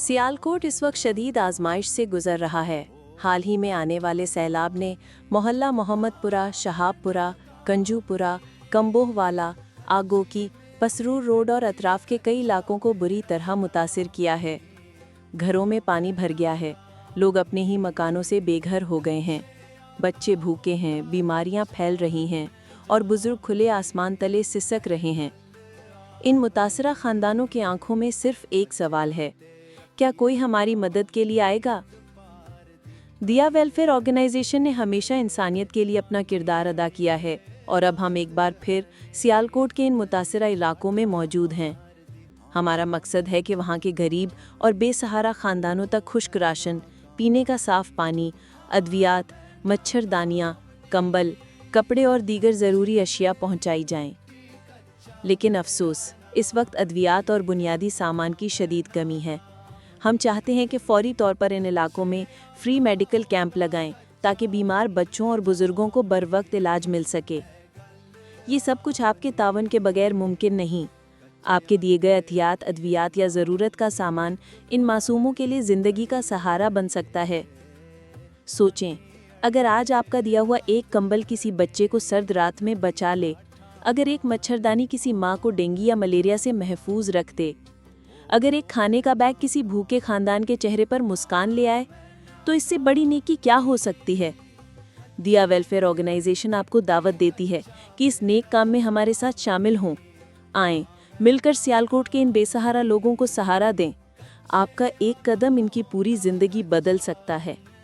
सियालकोट इस वक्त शदीद आजमाइश से गुजर रहा है। हाल ही में आने वाले सैलाब ने मोहल्ला मोहम्मदपुरा, शहाबपुरा, कंजूपुरा, कंबोहवाला, आगोकी, पसरूर रोड और अतराफ के कई इलाकों को बुरी तरह मुतासिर किया है। घरों में पानी भर गया है, लोग अपने ही मकानों से बेघर हो गए हैं। बच्चे भूखे हैं, बीमारियां फैल रही हैं और बुजुर्ग खुले आसमान तले सिसक रहे हैं। इन मुतासरा खानदानों की आंखों में सिर्फ एक सवाल है, क्या कोई हमारी मदद के लिए आएगा? दिया वेलफेयर ऑर्गेनाइजेशन ने हमेशा इंसानियत के लिए अपना किरदार अदा किया है और अब हम एक बार फिर सियालकोट के इन मुतासरा इलाकों में मौजूद हैं। हमारा मकसद है कि वहाँ के गरीब और बेसहारा खानदानों तक खुश्क राशन, पीने का साफ पानी, अद्वियात, मच्छरदानियाँ, कंबल, कपड़े और दीगर ज़रूरी अशिया पहुँचाई जाएं। लेकिन अफसोस, इस वक्त अद्वियात और बुनियादी सामान की शदीद कमी है। हम चाहते हैं कि फौरी तौर पर इन इलाकों में फ्री मेडिकल कैंप लगाएं ताकि बीमार बच्चों और बुजुर्गों को बरवक्त इलाज मिल सके। ये सब कुछ आपके तावन के बगैर मुमकिन नहीं। आपके दिए गए एहतियात, अद्वियात या ज़रूरत का सामान इन मासूमों के लिए ज़िंदगी का सहारा बन सकता है। सोचें, अगर आज आपका दिया हुआ एक कंबल किसी बच्चे को सर्द रात में बचा ले, अगर एक मच्छरदानी किसी माँ को डेंगू या मलेरिया से महफूज रख दे, अगर एक खाने का बैग किसी भूखे खानदान के चेहरे पर मुस्कान ले आए, तो इससे बड़ी नेकी क्या हो सकती है? दिया वेलफेयर ऑर्गेनाइजेशन आपको दावत देती है कि इस नेक काम में हमारे साथ शामिल हों। आएं, मिलकर सियालकोट के इन बेसहारा लोगों को सहारा दें। आपका एक कदम इनकी पूरी जिंदगी बदल सकता है।